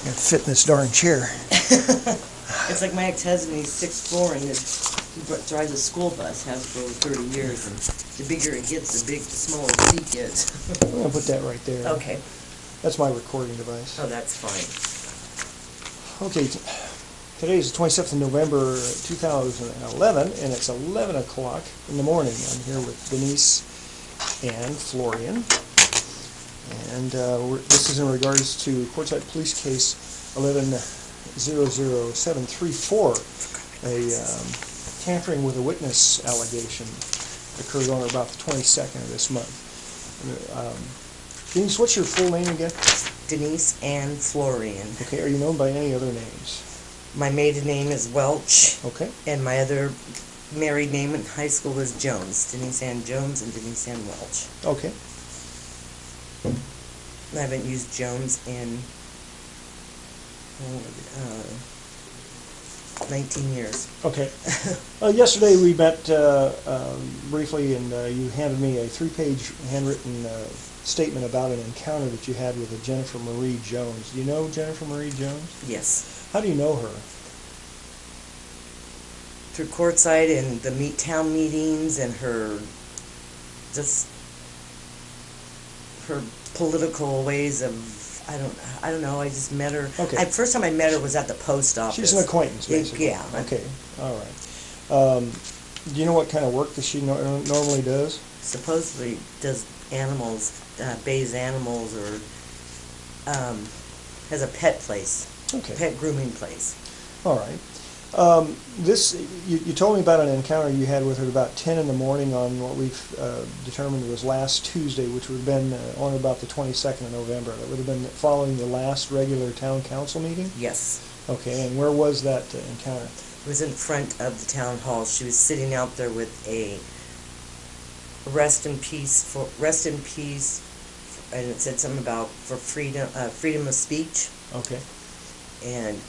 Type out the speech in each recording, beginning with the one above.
I can fit in this darn chair. It's like my ex-husband, he's 6'4", and he drives a school bus, has for over 30 years, and the bigger it gets, the smaller the seat gets. I'm going to put that right there. Okay. That's my recording device. Oh, that's fine. Okay, today is the 27th of November, 2011, and it's 11 o'clock in the morning. I'm here with Denise Ann, Florian, and this is in regards to Quartzsite Police Case 11-00734, a tampering with a witness allegation occurred on about the 22nd of this month. Denise, what's your full name again? Denise Ann Florian. Okay, are you known by any other names? My maiden name is Welch. Okay. And my other married name in high school was Jones. Denise Ann Jones and Denise Ann Welch. Okay. I haven't used Jones in 19 years. Okay. Yesterday we met briefly, and you handed me a 3-page handwritten statement about an encounter that you had with a Jennifer Marie Jones. Do you know Jennifer Marie Jones? Yes. How do you know her? Through Quartzsite and the town meetings and her political ways of, I don't know, I just met her. Okay. First time I met her was at the post office. She's an acquaintance, basically. Yeah. Okay, all right. Do you know what kind of work that she normally does? Supposedly does animals, bathes animals, or has a pet place. Okay. Pet grooming place. All right. You told me about an encounter you had with her about 10 in the morning on what we've determined was last Tuesday, which would have been on about the 22nd of November. That would have been following the last regular town council meeting? Yes. Okay, and where was that encounter? It was in front of the town hall. She was sitting out there with a rest in peace, and it said something about for freedom of speech. Okay. And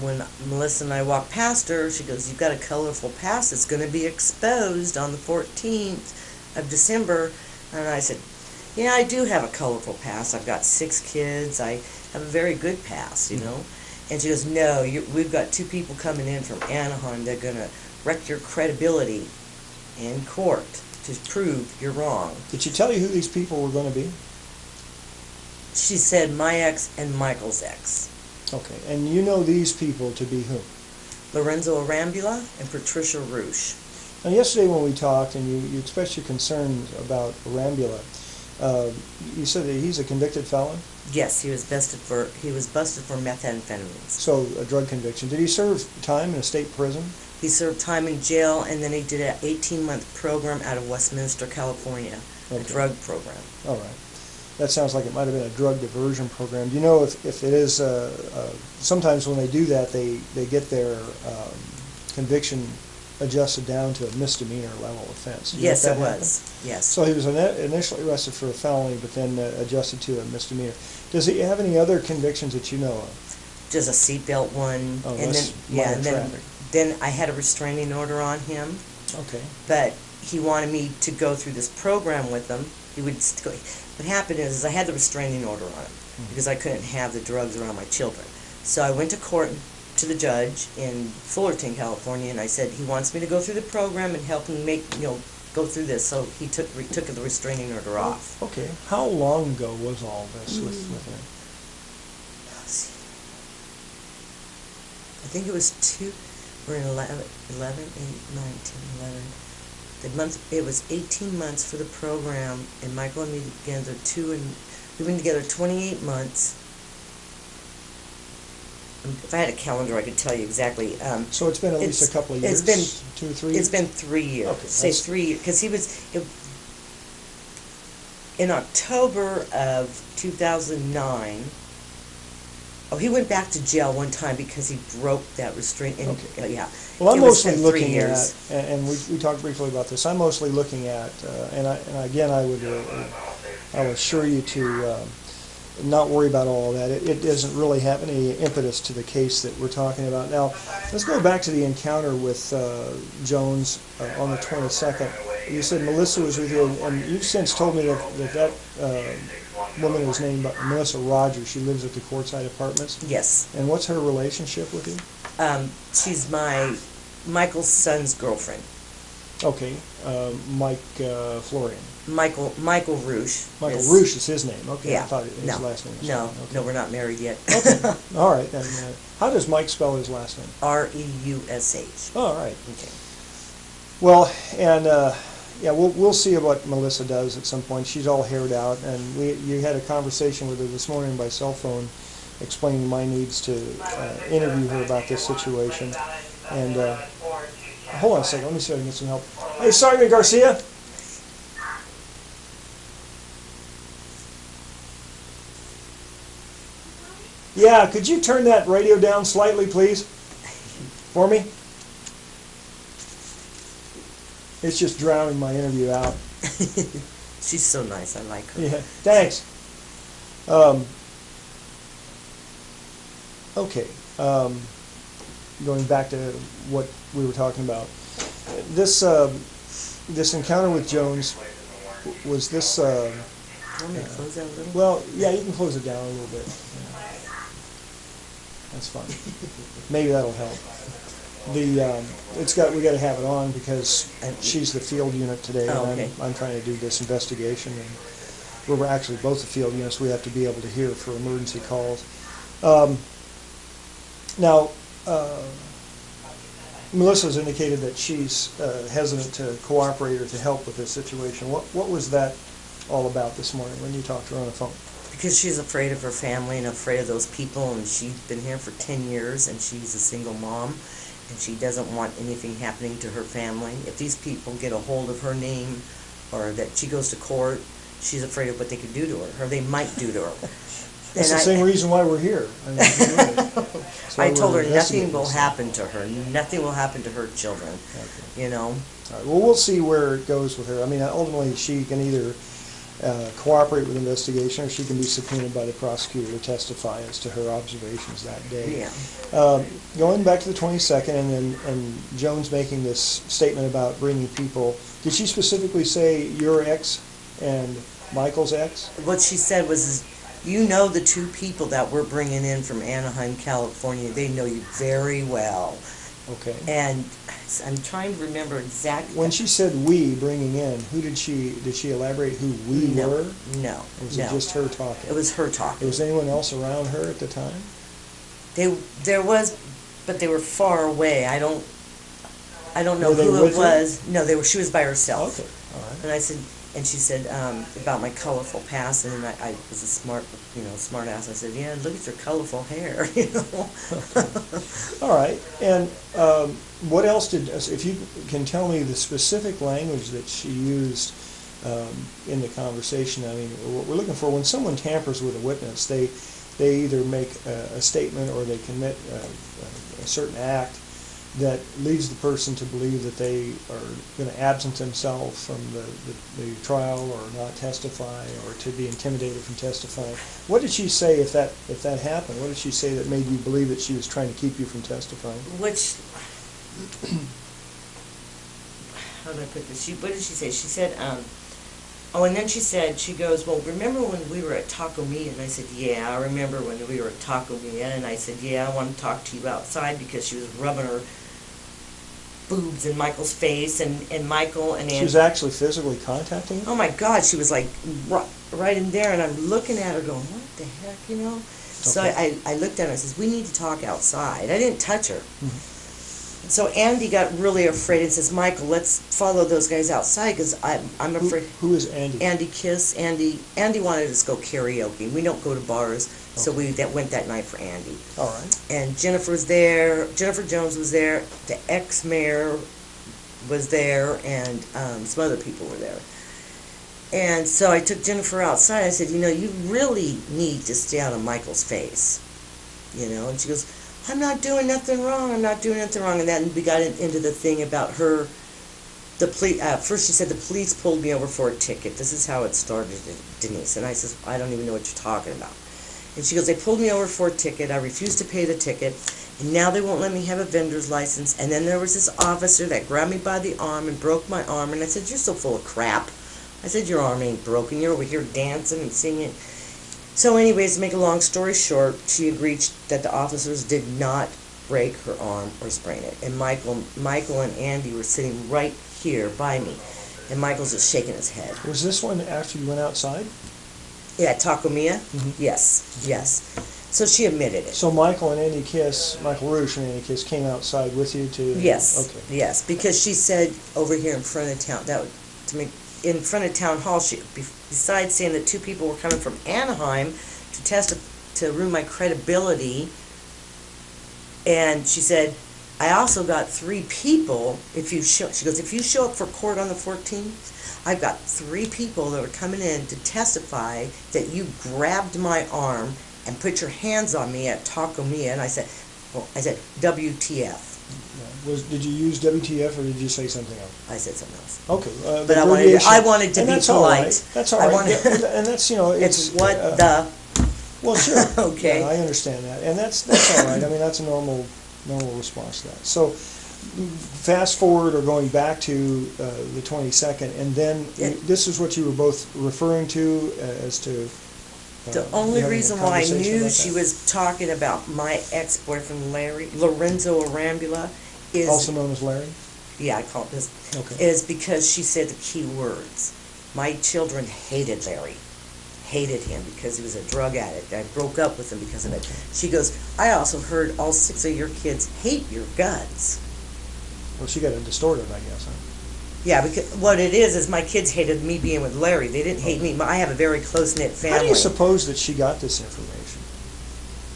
when Melissa and I walked past her, she goes, "You've got a colorful past that's going to be exposed on the 14th of December." And I said, "Yeah, I do have a colorful past. I've got 6 kids. I have a very good past, you know." And she goes, "No, we've got 2 people coming in from Anaheim. They're going to wreck your credibility in court to prove you're wrong." Did she tell you who these people were going to be? She said my ex and Michael's ex. Okay, and you know these people to be whom? Lorenzo Arambula and Patricia Roosh. Now, yesterday when we talked and you expressed your concerns about Arambula, you said that he's a convicted felon? Yes, he was busted for methamphetamines. So, a drug conviction. Did he serve time in a state prison? He served time in jail, and then he did an 18-month program out of Westminster, California, a drug program. All right. That sounds like it might have been a drug diversion program. Do you know if it is, sometimes when they do that, they get their conviction adjusted down to a misdemeanor level offense? Yes, it was. Yes. So he was initially arrested for a felony, but then adjusted to a misdemeanor. Does he have any other convictions that you know of? Just a seatbelt one. Oh, and then then I had a restraining order on him. Okay. But he wanted me to go through this program with him. He would. What happened is I had the restraining order on him because I couldn't have the drugs around my children. So I went to court to the judge in Fullerton, California, and I said he wants me to go through the program and help him go through this. So he took the restraining order off. Okay. How long ago was all this with him? I think it was we're in 11, 8, 9, 10, 11. It was 18 months for the program, and Michael and me together we've been together 28 months. If I had a calendar, I could tell you exactly. So it's been at least a couple of years? It's been 2 or 3 years? It's been 3 years. Okay, say 3 years, because he was in October of 2009. Oh, he went back to jail one time because he broke that restraint. Okay. Yeah. Well, I'm mostly looking 3 years. at, and we talked briefly about this. I'm mostly looking at, and again, I will assure you to not worry about all of that. It doesn't really have any impetus to the case that we're talking about. Now, let's go back to the encounter with Jones on the 22nd. You said Melissa was with you, and you've since told me that woman was named Melissa Rogers. She lives at the Quartzsite Apartments. Yes. And what's her relationship with you? She's Michael's son's girlfriend. Okay, Mike Florian. Michael Roosh. Michael Roosh is his name. Okay, Yeah. I thought his last name was No, okay. no, we're not married yet. Okay, all right. Then, how does Mike spell his last name? Reush. All right. Okay. Well, and yeah, we'll see what Melissa does at some point. She's all haired out, and you had a conversation with her this morning by cell phone, explaining my needs to interview her about this situation. And hold on a second. Let me see if I can get some help. Hey, Sergeant Garcia. Yeah, could you turn that radio down slightly, please, for me? It's just drowning my interview out. She's so nice. I like her. Yeah, thanks. Okay, going back to what we were talking about. This encounter with Jones, was this... Want me to close that a little? Well, yeah, you can close it down a little bit. Yeah. That's fine. Maybe that'll help. We got to have it on because she's the field unit today, Oh, and okay. I'm trying to do this investigation, and we're actually both the field units. We have to be able to hear for emergency calls. Now, Melissa's indicated that she's hesitant to cooperate or to help with this situation. What was that all about this morning when you talked to her on the phone? Because she's afraid of her family and afraid of those people, and she's been here for 10 years, and she's a single mom, and she doesn't want anything happening to her family. If these people get a hold of her name, or that she goes to court, she's afraid of what they could do to her, or they might do to her. That's the same reason why we're here. I mean, I told her nothing will happen to her. Nothing will happen to her children. Okay. You know. All right. Well, we'll see where it goes with her. I mean, ultimately, she can either cooperate with the investigation, or she can be subpoenaed by the prosecutor to testify as to her observations that day. Yeah. Going back to the 22nd, and Jones making this statement about bringing people. Did she specifically say your ex and Michael's ex? What she said was, you know, the two people that we're bringing in from Anaheim, California, they know you very well. Okay. And I'm trying to remember exactly. When she said we bringing in, who did she elaborate who we were? No. Or was it just her talking? It was her talking. Was anyone else around her at the time? There was, but they were far away. I don't know Were they who with it her? was. No, she was by herself. Okay, all right. And I said, and she said about my colorful past, and then I was a smart ass. I said, yeah, look at your colorful hair, you know. All right, and what else if you can tell me the specific language that she used in the conversation. I mean, what we're looking for, when someone tampers with a witness, they either make a statement or they commit a certain act that leads the person to believe that they are going to absent themselves from the trial or not testify, or to be intimidated from testifying. What did she say if that happened? What did she say that made you believe that she was trying to keep you from testifying? How do I put this? What did she say? She said, and then she goes, well, remember when we were at Taco Mia? And I said, yeah, I remember when we were at Taco Mia. And I said, yeah, I want to talk to you outside, because she was rubbing her boobs in Michael's face, and Michael and Andy. She was actually physically contacting him? Oh my God, she was like right in there, and I'm looking at her going, what the heck, you know? So Okay. I looked at her and I said, we need to talk outside. I didn't touch her. Mm-hmm. So Andy got really afraid and says, Michael, let's follow those guys outside, because I'm afraid. Who is Andy? Andy Kiss. Andy wanted us to go karaoke. We don't go to bars, so we went that night for Andy. All right. And Jennifer Jones was there, the ex-mayor was there, and some other people were there. And so I took Jennifer outside. I said, you know, you really need to stay out of Michael's face. You know, and she goes, I'm not doing nothing wrong. I'm not doing nothing wrong. And then we got into the thing about her. First she said the police pulled me over for a ticket. This is how it started, Denise. And I says, I don't even know what you're talking about. And she goes, they pulled me over for a ticket. I refused to pay the ticket. And now they won't let me have a vendor's license. And then there was this officer that grabbed me by the arm and broke my arm. And I said, you're so full of crap. I said, your arm ain't broken. You're over here dancing and singing. So anyways, to make a long story short, she agreed that the officers did not break her arm or sprain it. And Michael and Andy were sitting right here by me. And Michael's just shaking his head. Was this one after you went outside? Yeah, Taco Mia? Yes, yes. So she admitted it. So Michael and Andy Kiss, Michael Roosh and Andy Kiss came outside with you to... Yes, Okay. yes, because she said over here in front of town, to me, in front of town hall, besides saying that 2 people were coming from Anaheim to ruin my credibility, and she said, I also got 3 people, she goes, if you show up for court on the 14th, I've got 3 people that are coming in to testify that you grabbed my arm and put your hands on me at Taco Mia. And I said, WTF. Did you use WTF or did you say something else? I said something else. Okay. But I wanted to be that's polite. All right. That's all right. And that's, it's what the... Well, sure. Okay. Yeah, I understand that. And that's all right. I mean, that's a normal response to that. So fast forward or going back to the 22nd, and then this is what you were both referring to as to... The only reason why I knew she was talking about my ex-boyfriend, Lorenzo Arambula, is... Also known as Larry? Yeah, I call it this. Okay. Is because she said the key words. My children hated Larry. Hated him because he was a drug addict. I broke up with him because of it. She goes, I also heard all 6 of your kids hate your guts. Well, she got it distorted, I guess, huh? Yeah, because what it is my kids hated me being with Larry. They didn't hate me. I have a very close-knit family. How do you suppose that she got this information?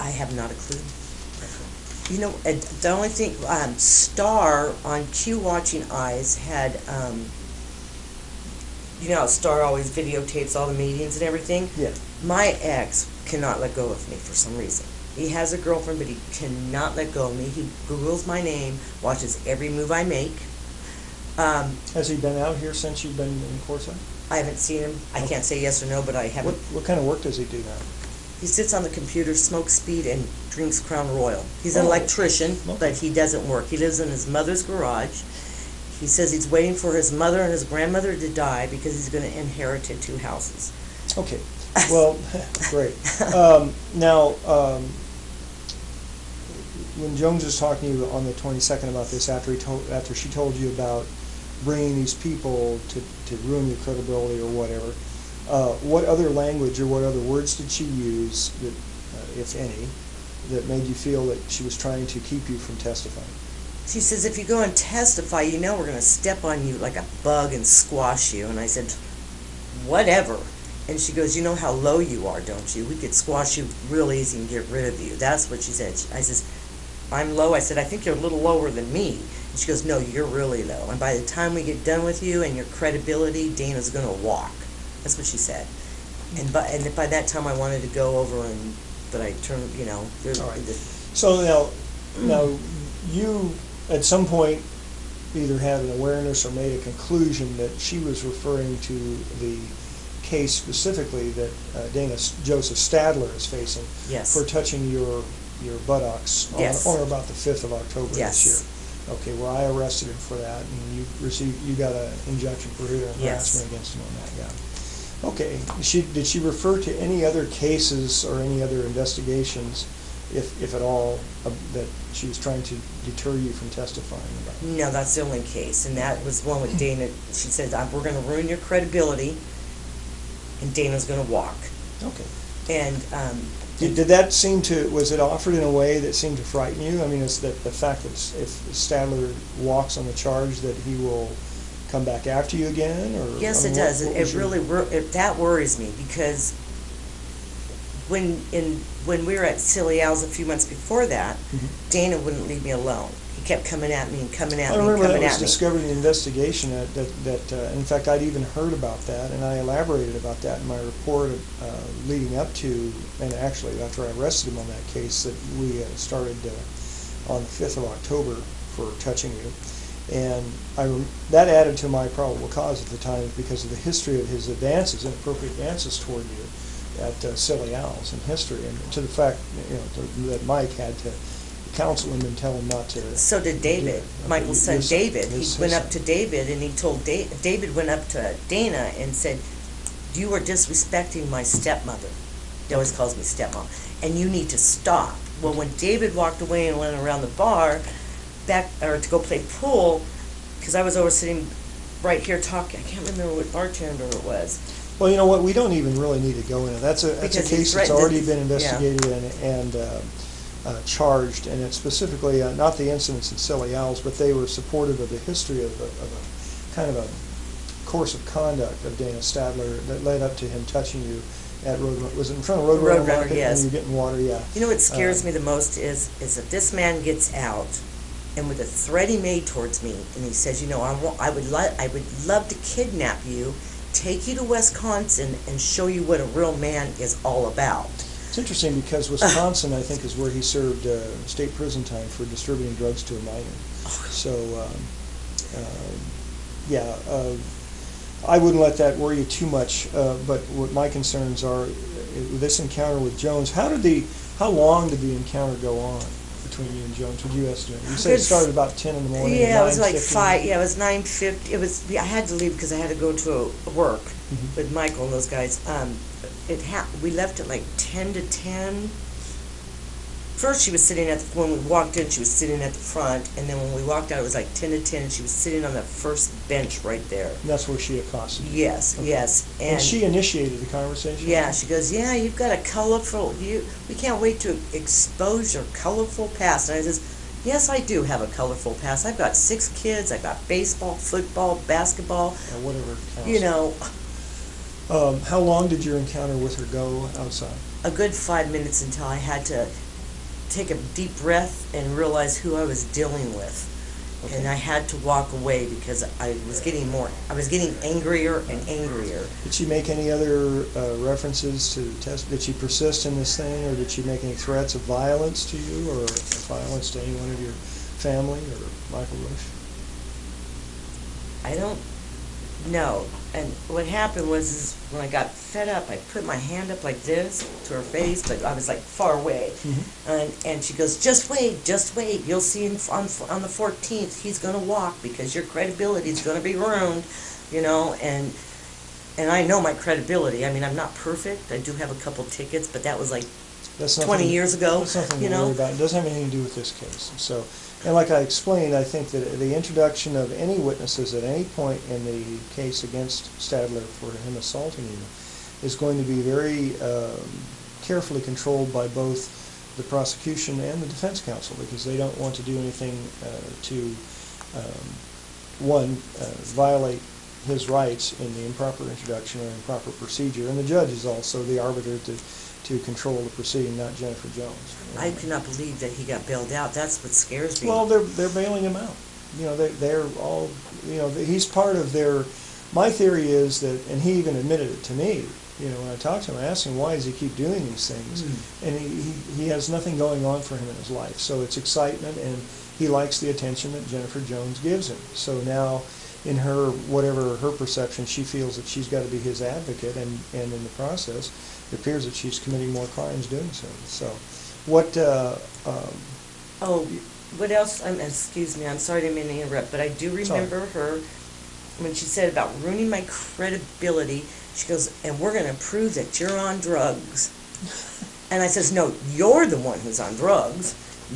I have not a clue. You know, the only thing, Star on Q Watching Eyes had, you know how Star always videotapes all the meetings and everything? Yeah. My ex cannot let go of me for some reason. He has a girlfriend, but he cannot let go of me. He Googles my name, watches every move I make. Has he been out here since you've been in Quartzsite? I haven't seen him. I can't say yes or no, but I haven't. What kind of work does he do now? He sits on the computer, smokes speed, and drinks Crown Royal. He's an electrician, but he doesn't work. He lives in his mother's garage. He says he's waiting for his mother and his grandmother to die because he's going to inherit 2 houses. Okay. Well, great. Now, when Jones was talking to you on the 22nd about this, after she told you about bringing these people to ruin your credibility or whatever, what other language or what other words did she use, that, if any, that made you feel that she was trying to keep you from testifying? She says, if you go and testify, you know we're going to step on you like a bug and squash you. And I said, whatever. And she goes, you know how low you are, don't you? We could squash you real easy and get rid of you. That's what she said. I says, I'm low. I said, I think you're a little lower than me. And she goes, no, you're really low. And by the time we get done with you and your credibility, Dana's going to walk. That's what she said. And by that time, I wanted to go over, but I turned, you know. All right. So now you, at some point, either had an awareness or made a conclusion that she was referring to the case specifically that Dana Joseph Stadler is facing for touching your buttocks on or about the 5th of October this year. Okay, well, I arrested him for that, and you got an injunction for harassment against him on that, yeah. Okay, did she refer to any other cases or any other investigations, if at all, that she was trying to deter you from testifying about? No, that's the only case, and that was one with Dana. She said, we're going to ruin your credibility, and Dana's going to walk. Okay. And did that seem to, was it offered in a way that seemed to frighten you? I mean, is that the fact that if Stadler walks on the charge that he will come back after you again? Or yes, it does. That worries me, because when we were at Silly Al's a few months before that, Dana wouldn't leave me alone. He kept coming at me and coming at me and coming at me. I remember that was discovered in the investigation that in fact, I'd even heard about that, and I elaborated about that in my report leading up to, and actually after I arrested him on that case, that we started on the 5th of October for touching you. And that added to my probable cause at the time because of the history of his advances, inappropriate advances toward you. Silly Owls in history, and to the fact that Mike had to counsel him and tell him not to. So did David, Michael's son David. He went up to David and he told David went up to Dana and said, "You are disrespecting my stepmother." He always calls me stepmom, and you need to stop. Well, when David walked away and went around the bar, to go play pool, because I was over sitting right here talking. I can't remember what bartender it was. Well, you know what? We don't even really need to go into that's a case that's already been investigated and charged, and it's specifically not the incidents at Silly Owls, but they were supportive of the history of a kind of a course of conduct of Dana Stadler that led up to him touching you at Roadrunner. Was it in front of Roadrunner Market? Yes. When you're getting water, yeah. You know what scares me the most is that this man gets out, and with a threat he made towards me, and he says, I would love to kidnap you, take you to Wisconsin, and show you what a real man is all about. It's interesting because Wisconsin, I think, is where he served state prison time for distributing drugs to a minor. So, I wouldn't let that worry you too much. But what my concerns are, this encounter with Jones. How long did the encounter go on between you and Jones? Would you estimate? You said it started about 10 in the morning. Yeah, it was like 5. Yeah, it was 9:50. I had to leave because I had to go to work with Michael and those guys. We left at like 10 to 10. First, she was sitting when we walked in, she was sitting at the front, and then when we walked out, it was like 10 to 10, and she was sitting on the first bench right there. And that's where she accosted you? Yes, okay. Yes. And she initiated the conversation? Yeah, she goes, "Yeah, you've got a colorful, we can't wait to expose your colorful past." And I says, "Yes, I do have a colorful past. I've got 6 kids, I've got baseball, football, basketball." Or whatever counts. You know. How long did your encounter with her go outside? A good 5 minutes until I had to take a deep breath and realize who I was dealing with. Okay. And I had to walk away because I was getting angrier and angrier. Did she make any other references to test? Did she persist in this thing, or did she make any threats of violence to you, or violence to anyone of your family, or Michael Rush? I don't know. And what happened was when I got fed up, I put my hand up like this to her face, but I was like far away. And she goes, just wait, you'll see on the 14th, he's going to walk because your credibility is going to be ruined, and I know my credibility. I mean, I'm not perfect. I do have a couple tickets, but that was like 20 years ago. That's nothing to worry about. It doesn't have anything to do with this case. So, and like I explained, I think that the introduction of any witnesses at any point in the case against Stadler for him assaulting you is going to be very carefully controlled by both the prosecution and the defense counsel, because they don't want to do anything to, violate his rights in the improper introduction or improper procedure. And the judge is also the arbiter to control the proceeding, not Jennifer Jones. I cannot believe that he got bailed out. That's what scares me. Well, they're bailing him out. They're all, he's part of their. My theory is that, and he even admitted it to me. When I talked to him, I asked him, why does he keep doing these things? And he has nothing going on for him in his life. So it's excitement, and he likes the attention that Jennifer Jones gives him. So now, in whatever her perception, she feels that she's got to be his advocate, and in the process, it appears that she's committing more crimes doing so. So, what? What else? Excuse me, I'm sorry to interrupt, but I do remember her when she said about ruining my credibility. She goes, "And we're going to prove that you're on drugs." And I says, "No, you're the one who's on drugs,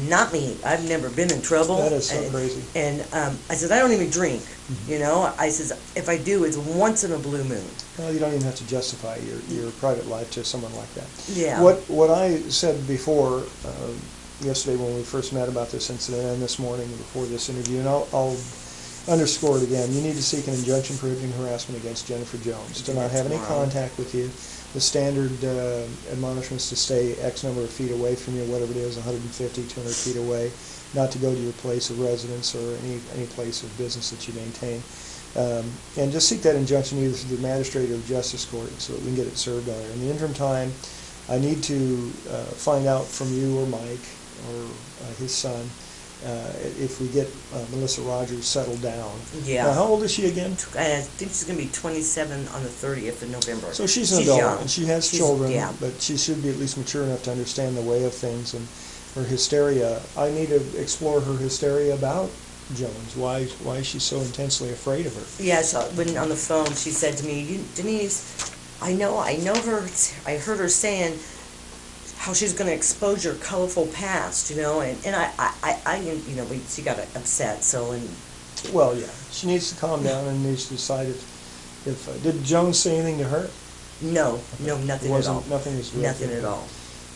not me. I've never been in trouble." That is so crazy. And I said, "I don't even drink. I says, if I do, it's once in a blue moon." Well, you don't even have to justify your private life to someone like that. Yeah. What I said before, yesterday when we first met about this incident, and this morning before this interview, and I'll underscore it again, you need to seek an injunction prohibiting harassment against Jennifer Jones, to not have any contact with you. The standard admonishments to stay X number of feet away from you, whatever it is, 150, 200 feet away, not to go to your place of residence or any place of business that you maintain. And just seek that injunction either through the magistrate or the justice court so that we can get it served on her. In the interim time, I need to find out from you or Mike or his son if we get Melissa Rogers settled down. Yeah. Now, how old is she again? I think she's going to be 27 on the 30th of November. So she's an adult, young. and she has children, yeah. but she should be at least mature enough to understand the way of things and her hysteria. I need to explore her hysteria about Jones. Why is she so intensely afraid of her? Yeah, so when on the phone she said to me, Denise, I know her, I heard her saying how she's going to expose your colorful past, and she got upset, so, and... Well, yeah, she needs to calm down and needs to decide if did Jones say anything to her? No, nothing at all. Nothing was Nothing at all.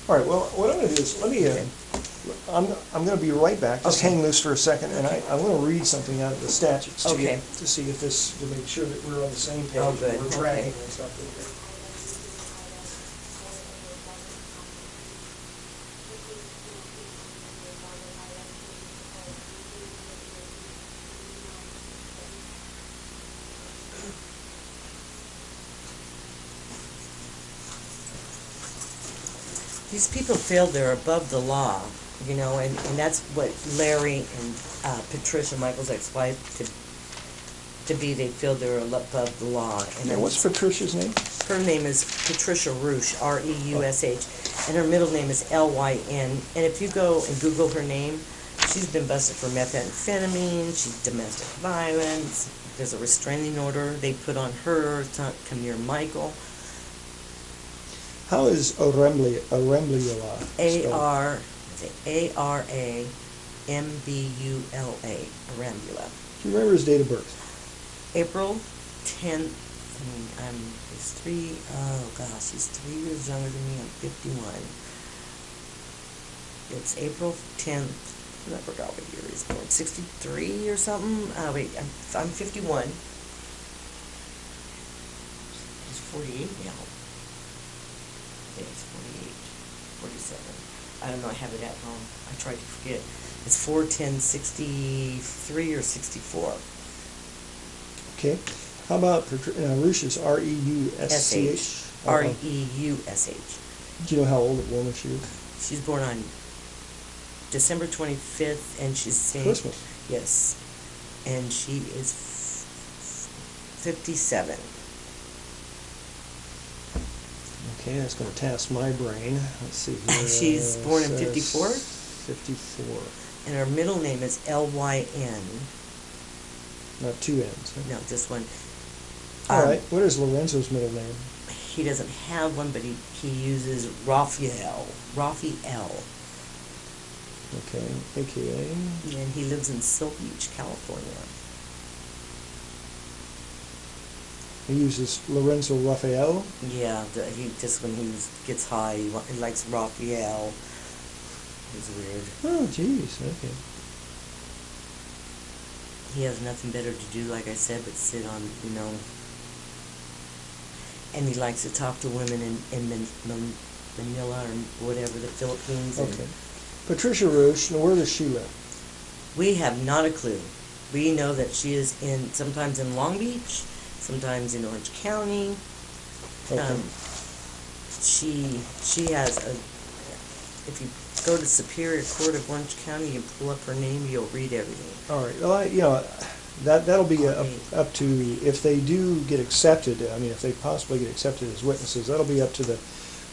All right, well, what I'm going to do is, let me, Okay. I'm going to be right back. Just Okay. hang loose for a second, and I'm going to read something out of the statutes to you Okay. to see if this, to make sure that we're on the same page. Oh, good. We're tracking Okay. and stuff. These people feel they're above the law, and that's what Larry and Patricia, Michael's ex-wife, to be. They feel they're above the law. And Now, what's Patricia's name? her name is Patricia Reusch, R-E-U-S-H, and her middle name is L-Y-N. And if you go and Google her name, she's been busted for methamphetamine, she's domestic violence, there's a restraining order they put on her to not come near Michael. How is Arambula? A-R-A-M-B-U-L-A, Arambula. Do you remember his date of birth? April 10th, he's 3 years younger than me, I'm 51. It's April 10th, I forgot what year he's born, 63 or something? Wait, I'm 51. He's 48 now. I think it's 48, 47. I don't know, I have it at home. I tried to forget. It's 4/10/63 or 64. Okay. How about Reusch's R-E-U-S-C-H? R-E-U-S-H. Do you know how old a woman she is? She's born on December 25th, and she's saying... Christmas. Yes. And she is 57. Okay, that's going to task my brain. Let's see here. She's born in 54? 54. And her middle name is L-Y-N. Not two N's. Huh? No, just one. All right. What is Lorenzo's middle name? He doesn't have one, but he uses Raphael. Raphael. Okay, AKA. And he lives in Seal Beach, California. He uses Lorenzo Raphael. Yeah, he just when he gets high, he likes Raphael. It's weird. Oh, jeez. Okay. He has nothing better to do, like I said, but sit on, and he likes to talk to women in Manila or whatever, the Philippines. Okay. Patricia Reusch, now where does she live? We have not a clue. We know that she is sometimes in Long Beach, sometimes in Orange County. Okay. She has if you go to Superior Court of Orange County and pull up her name, you'll read everything. All right. Well, that'll be up to, if they do get accepted, if they possibly get accepted as witnesses, that'll be up to the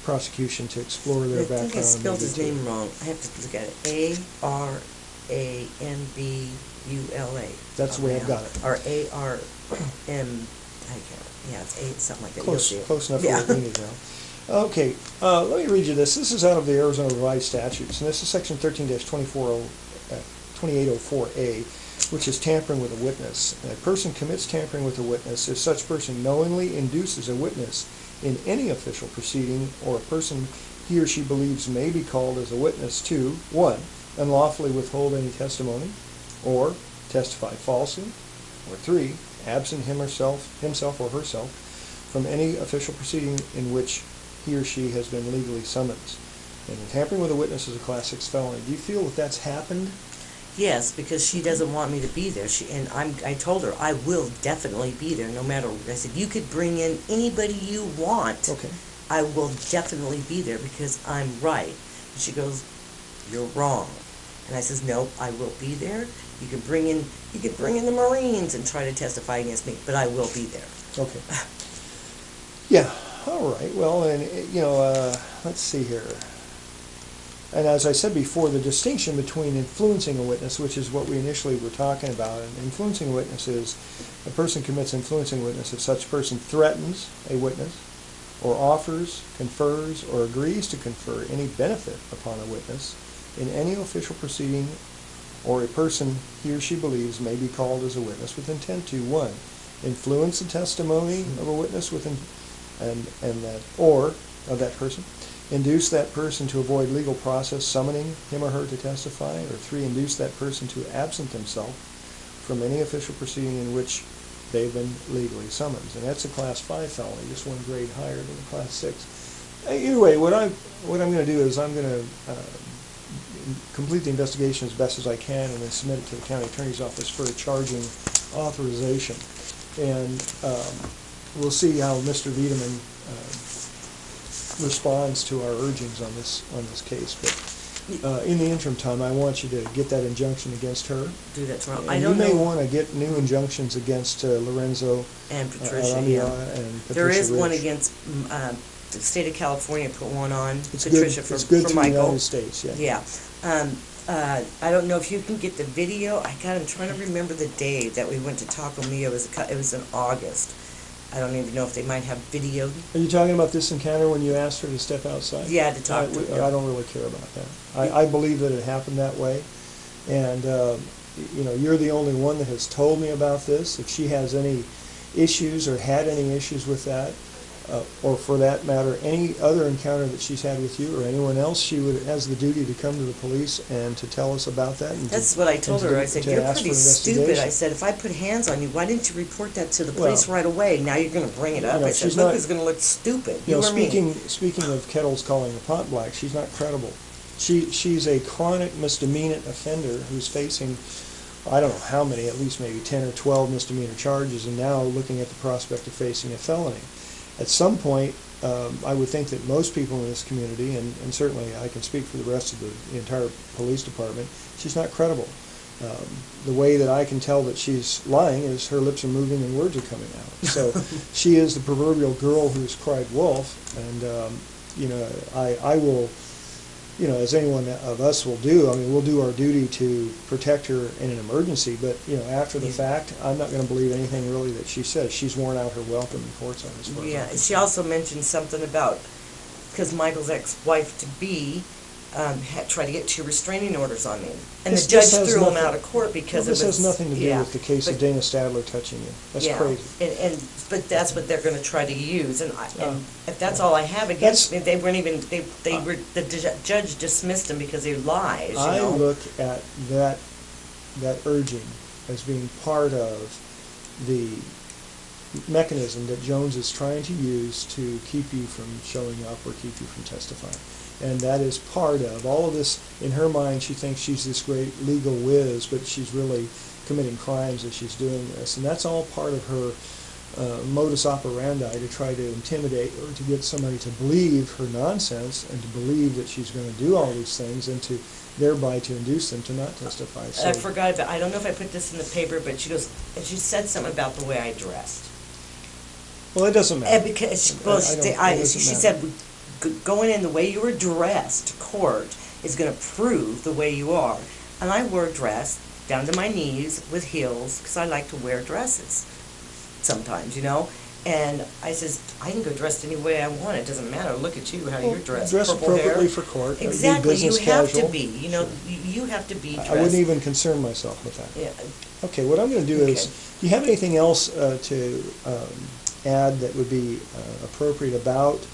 prosecution to explore their background. I think I spelled his name wrong. I have to look at it. A-R-A-N-B-U-L-A. That's the way I've got it. Or A-R-M, it's something like that. Close enough Yeah. for what we need now. Okay, let me read you this. This is out of the Arizona Revised Statutes, and this is Section 13-2804A, which is tampering with a witness. A person commits tampering with a witness if such person knowingly induces a witness in any official proceeding or a person he or she believes may be called as a witness to, 1, unlawfully withhold any testimony, or testify falsely, or 3, absent himself or herself from any official proceeding in which he or she has been legally summoned. And tampering with a witness is a Class 6 felony. Do you feel that that's happened? Yes, because she doesn't want me to be there. I told her I will definitely be there, no matter. I said you could bring in anybody you want. Okay. I will definitely be there because I'm right. And she goes, "You're wrong." And I says, nope, I will be there. You can bring in the Marines and try to testify against me, but I will be there. Okay. Yeah, all right. Well, and, let's see here. And as I said before, the distinction between influencing a witness, which is what we initially were talking about, and influencing a witness is a person commits influencing a witness if such person threatens a witness or offers, confers, or agrees to confer any benefit upon a witness in any official proceeding or a person he or she believes may be called as a witness with intent to, 1, influence the testimony of a witness of that person, induce that person to avoid legal process summoning him or her to testify, or 3, induce that person to absent themselves from any official proceeding in which they've been legally summoned. And that's a Class 5 felony, just 1 grade higher than a Class 6. Either way, what I'm going to do is I'm going to complete the investigation as best as I can and then submit it to the county attorney's office for a charging authorization. And we'll see how Mr. Wiedemann responds to our urgings on this case. But in the interim time, I want you to get that injunction against her. Do that tomorrow. And you may want to get new injunctions against Lorenzo and Patricia. And Patricia there is Rich. one against the state of California. Put one on it's Patricia good, it's good for through Michael. the United States. Yeah. I don't know if you can get the video. I'm trying to remember the day that we went to Taco Mio. It was in August. I don't even know if they might have video. Are you talking about this encounter when you asked her to step outside? Yeah, to talk to her. I don't really care about that. I believe that it happened that way. And, you're the only one that has told me about this. If she has any issues or had any issues with that, or for that matter, any other encounter that she's had with you or anyone else, she has the duty to come to the police and to tell us about that. And that's what I told her. I said, you're pretty stupid. I said, if I put hands on you, why didn't you report that to the police right away? Now you're going to bring it up. I said, look, who's going to look stupid. Speaking of kettles calling the pot black, she's not credible. She's a chronic misdemeanor offender who's facing, I don't know how many, at least maybe 10 or 12 misdemeanor charges, and now looking at the prospect of facing a felony. At some point, I would think that most people in this community, and certainly I can speak for the rest of the entire police department, she's not credible. The way that I can tell that she's lying is her lips are moving and words are coming out. So she is the proverbial girl who's cried wolf, and I will, as anyone of us will do, we'll do our duty to protect her in an emergency, but, after the fact, I'm not going to believe anything really that she says. She's worn out her welcome in courts on this one. Yeah, she also mentioned something about, because Michael's ex-wife-to-be tried to get 2 restraining orders on me. And the judge threw him out of court because this has nothing to do with the case of Dana Stadler touching you. That's crazy. But that's what they're going to try to use. And if that's all I have against me, they weren't even, the judge dismissed them because they lied. I look at that urging as being part of the mechanism that Jones is trying to use to keep you from showing up or keep you from testifying. And that is part of all of this. In her mind, she thinks she's this great legal whiz, but she's really committing crimes as she's doing this. And that's all part of her modus operandi to try to intimidate or to get somebody to believe her nonsense and to believe that she's going to do all these things and to thereby to induce them to not testify. So, I forgot about, I don't know if I put this in the paper, but she said something about the way I dressed. Well, it doesn't matter. Because she said, going in the way you were dressed to court is going to prove the way you are. And I wore a dress down to my knees with heels because I like to wear dresses sometimes, And I says, I can go dressed any way I want. It doesn't matter. Look at you, how you're dressed. Dress purple appropriately hair. for court. Exactly. You have casual. to be. You have to be dressed. I wouldn't even concern myself with that. Yeah. Okay, what I'm going to do is, do you have anything else to add that would be appropriate about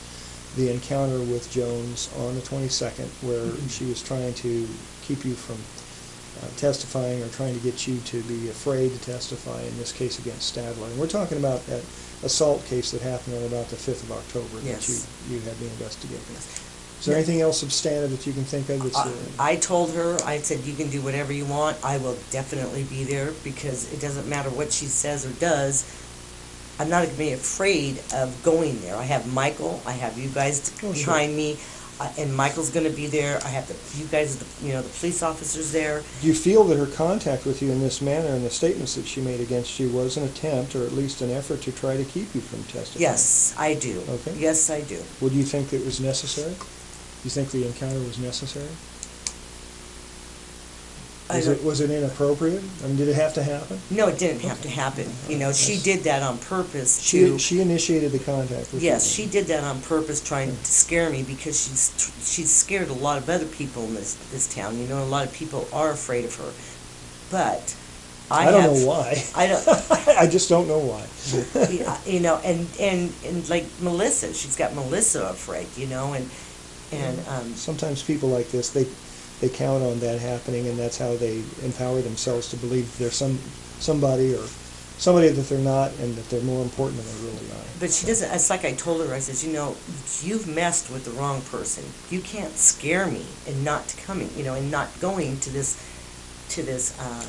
the encounter with Jones on the 22nd, where she was trying to keep you from testifying or trying to get you to be afraid to testify, in this case against Stadler? And we're talking about that assault case that happened on about the 5th of October that you had been investigating. Is there anything else substantive that you can think of? I told her, I said, you can do whatever you want. I will definitely be there because it doesn't matter what she says or does. I'm not going to be afraid of going there. I have Michael. I have you guys behind me. and Michael's going to be there. I have you guys, the police officers there. Do you feel that her contact with you in this manner and the statements that she made against you was an attempt, or at least an effort, to try to keep you from testifying? Yes, I do. Okay. Yes, I do. Would you think it was necessary? You think the encounter was necessary? Was it inappropriate? I mean, did it have to happen? No, it didn't have to happen. She did that on purpose to... She initiated the contact with you? Yes, she did that on purpose, trying to scare me, because she's scared a lot of other people in this town. A lot of people are afraid of her. But I don't know why. I don't... I just don't know why. and like Melissa, she's got Melissa afraid, and sometimes people like this, they count on that happening, and that's how they empower themselves to believe there's somebody that they're not, and that they're more important than they really are. But she doesn't. It's like I told her. I said, you've messed with the wrong person. You can't scare me and not coming, and not going to this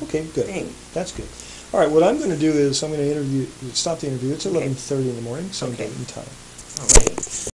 okay, good. thing. That's good. All right, what I'm going to do is I'm going to stop the interview. It's 11:30 in the morning, same date and time. All right.